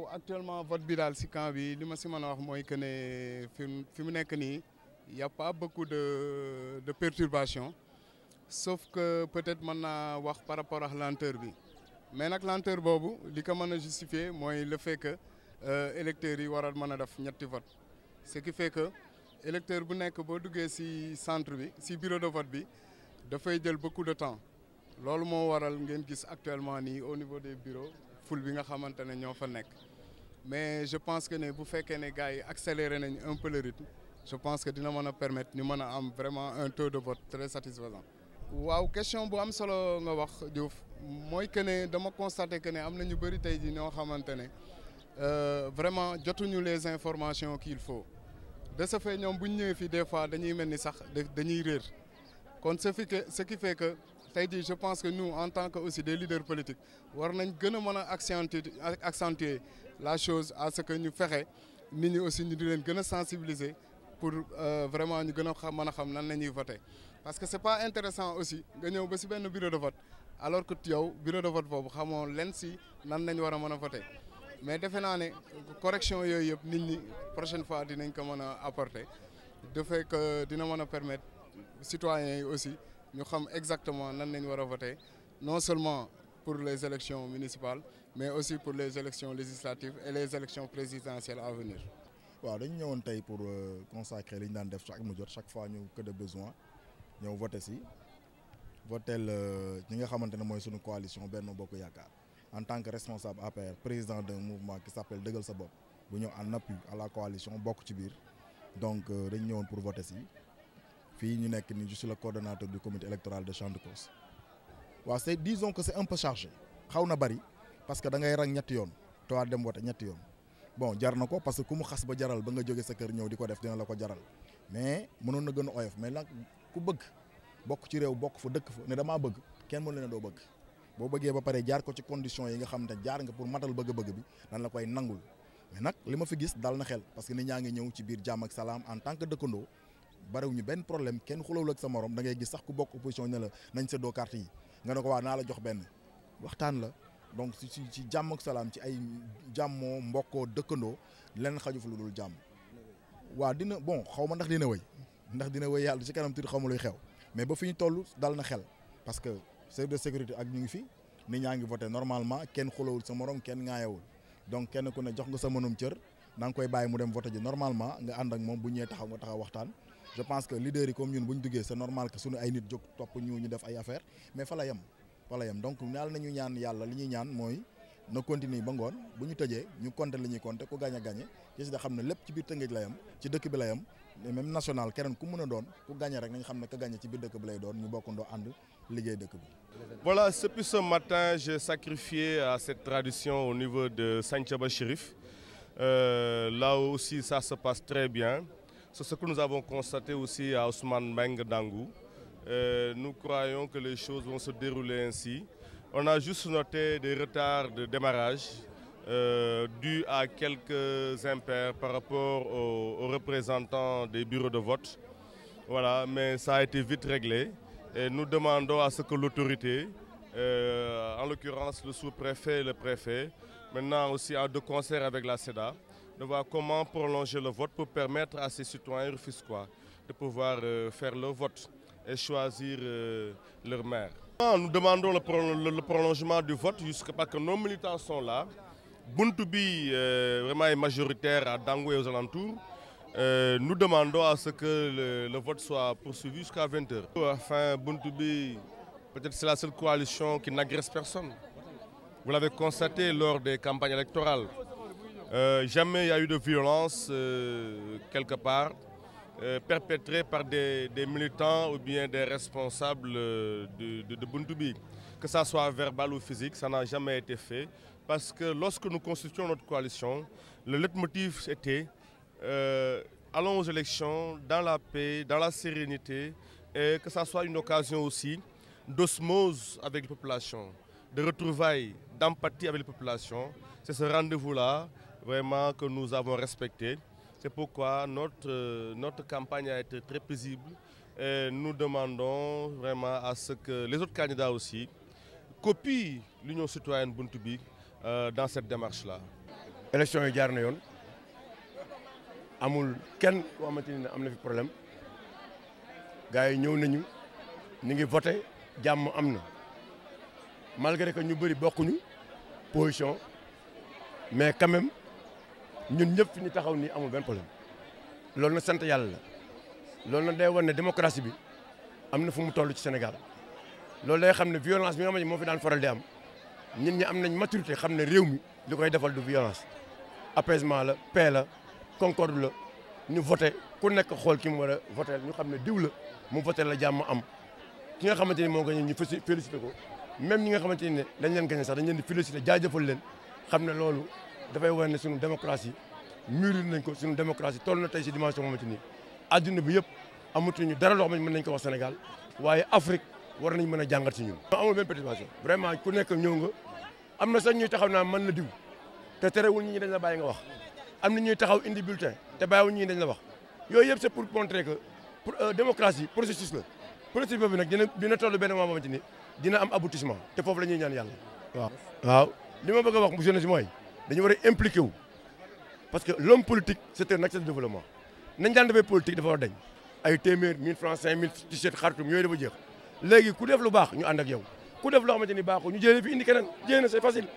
Actuellement vote bi daal si camp bi li ma si mën a wax mooy que ne fi mu nekk nii y' a pas beaucoup de perturbation sauf que peut-être mën naa wax par rapport ak lenteur bi mais nag lenteur boobu li ko mën a justifier mooy le fait que électeurs yi war a mën a def ñetti vote ce qui fait que électeur bu nekk boo duggee si centre bi si bureau de vote bi dafay jël beaucoup de temps loolu moo waral ngeen gis actuellement nii au niveau des bureaux foule bi nga xamante ne ñoo fa nekk mais je pense que ne bu fekkee ne gars yi accéléré nañ un peu le rythme je pense que dina mën a permettre ñu mën a am vraiment un taux de vote très satisfaisant. waaw question bu am solo nga wax Diouf mooy que ne dama constaté que ne am na ñu bëri tey jii ñoo xamante ne vraiment jotuñu les informations qu'il faut de ce fait ñoom bu ñu ñëwee fii des fois dañuy mel ni sax dañuy réer kon ce qui fait que tey jii je pense que nous en tant que aussi des leaders politiques war nañ gën a mën a accentuer la chose à ce que ñu fexe nit ñi aussi ñu di leen gën a sensibiliser pour vraiment ñu gën a mën a xam nan la ñuy voter parce que c'est pas intéressant aussi nga ñëw ba si benn bureau de vote alors que yow bureau de vote boobu xamoo leen si nan lañ war a mën a voter mais defe naa ne correction yooyu yëpp nit ñi prochaine fois dinañ ko mën a apporter de fait que dina mën a permettre citoyens yi aussi ñu xam exactement nan lañ war a voter non seulement pour les élections municipales mais aussi pour les élections législatives et les élections présidentielles à venir. waaw dañu ñëwoon tey pour consacrer li ñu daan def chaque fois ñu que de besoin ñëw voter si votel ñi nga xamante ne mooy suñu coalition Benno Bokk Yaakaar en tant que responsable APR président d'un mouvement qui s'appelle Dëggal Sa Bopp bu ñëw en appui à la coalition bokk ci biir donc dañu ñëwoon pour voter si fii ñu nekk ni je suis le coordonnateur du comité électoral de Champ-de-Course waaw disons que c'est un peu chargé xaw na bari parce que da ngay rang ñetti yoon te waa dem voter ñetti yoon bon jar na ko parce que ku mu xas ba jaral ba nga jóge sa kër ñëw di ko def dina la ko jaral mais mënoon na gën a oyof mais nag ku bëgg bokk ci réew bokk fa dëkk fa ne damaa bëgg kenn mënu leen a doo bëgg boo bëggee ba pare jaar ko ci conditions yi nga xam ne jaar nga pour matal bëgg-bëgg bi dan la koy nangul mais nag li ma fi gis dal na xel parce que nit ñaa ngi ñëw ci biir jàmm ak salaam en tant que dëkkandoo bariwuñu benn problème kenn xulawul ak sa morom da ngay gis sax ku bokk opposition ne la nañ seddoo carte yi nga ne ko waa naa la jox benn waxtaan la donc ci jàmm ak salaam ci ay jàmmoo mbokkoo dëkkandoo lenn xaju fa lu dul jàmm waaw dina bon xaw ma ndax dina wéy yàlla ci kanam tuuti xaw ma luy xew mais ba fi ñu toll dal na xel parce que service de sécurité ak ñu ngi fi nit ñaa ngi voté normalement kenn xulawul sa morom kenn ŋaayawul donc kenn ku ne jox nga sa mënum cër na nga koy bàyyi mu dem voté ji normalement nga ànd ak moom bu ñëwee taxaw nga taxaw waxtaan je pense que leaders yi comme ñun bu ñu duggee c'est normal que suñu ay nit jóg topp ñu def ay affaire mais fa la yem donc yàlla nañu ñaan yàlla li ñuy ñaan mooy na continuer ba ngoon bu ñu tëjee ñu compter li ñuy compter ku gagné ci da xam ne lépp ci biir Tëngéej la yem ci dëkk bi la yem même national keneen ku mën a doon ku gagné rek nañ xam ne ka gagné ci biir dëkk bi lay doon ñu bokkandoo ànd liggéey dëkk bi. Voilà, depuis ce matin, j'ai sacrifié à cette tradition au niveau de Santhiaba Chérif. Là aussi, ça se passe très bien. C'est ce que nous avons constaté aussi à Ousmane Mbengue Dangou. Nous croyons que les choses vont se dérouler ainsi. On a juste noté des retards de démarrage dus à quelques impairs par rapport aux représentants des bureaux de vote. Voilà, mais ça a été vite réglé. Et nous demandons à ce que l'autorité, en l'occurrence le sous-préfet et le préfet, maintenant aussi de concert avec la SEDA, de voir comment prolonger le vote pour permettre à ces citoyens rufisquois de pouvoir faire leur vote et choisir leur maire. Nous demandons le prolongement du vote jusqu'à parce que nos militants sont là. Buntubi vraiment est majoritaire à Dangou et aux alentours. Nous demandons à ce que le vote soit poursuivi jusqu'à 20h. Enfin, Buntubi, peut-être c'est la seule coalition qui n'agresse personne. Vous l'avez constaté lors des campagnes électorales. Jamais il y a eu de violence quelque part perpétrée par des militants ou bien des responsables de Buntubi. Que ça soit verbal ou physique, ça n'a jamais été fait. Parce que lorsque nous constituons notre coalition, le leitmotiv était allons aux élections dans la paix, dans la sérénité et que ça soit une occasion aussi d'osmose avec les populations, de retrouvailles, d'empathie avec les populations. C'est ce rendez-vous-là vraiment que nous avons respecté. C'est pourquoi notre campagne a été très paisible et nous demandons vraiment à ce que les autres candidats aussi copient l'Union citoyenne Buntubi dans cette démarche-là. élection yi jaar na yoon amul kenn koo xamante ni am na fi problème gars yi ñëw nañu ñu ngi voté jàmm am na malgré que ñu bëri bokkuñu position mais quand même ñun ñëpp fi ñu taxaw nii amul benn problème loolu na sant yàlla la loolu na day wan ne démocratie bi am na fu mu toll ci Sénégal loolu day xam ne violence bi nga xam ne moo fi daan faral di am ñun ñi am nañ maturité xam ne réew mi li koy defal du violence apaisement la paix la concorde la ñu voté ku nekk xool ki mu war a voté ñu xam ne diw la mu voté la jàmm am ki nga xamante ni moo gagné ñu félicité ko même ñi nga xamante ni dañ leen gagné sax dañ leen di félicité jaajëfal leen xam ne loolu dafay wane ne suñu démocratie mûrir nañ ko suñu démocratie toll na tey si dimension xamante ni adduna bi yëpp amatuñu dara loo xam ne mën nañ ko wax Sénégal waaye Afrique war nañ mën a jàngat si ñun. amul benn perturbation vraiment ku nekk ñëw nga am na sax ñuy taxaw naa mën la diw te terewul ñi dañ la bàyyi nga wax am na ñuy taxaw indi bulletin te bàyyiwul ñi dañ la wax yooyu yëpp c'est pour montrer que pour démocratie processus la processus boobu nag dina toll benn moment xamante ni dina am aboutissement te foofu la ñuy ñaan yàlla waaw li ma bëgg a wax mu jeunesse mooy dañu war a impliqué wu parce que l'homme politique c'est un axe de développement nañ daan defee politique dafa war a dañ ay téeméer 1000 francs 5000 t-shirt xartum yooyu dafa jeex léegi ku def lu baax ñu ànd ak yow ku def loo xamante ni baaxul ñu jëlee fi indi keneen jéem na c'est facile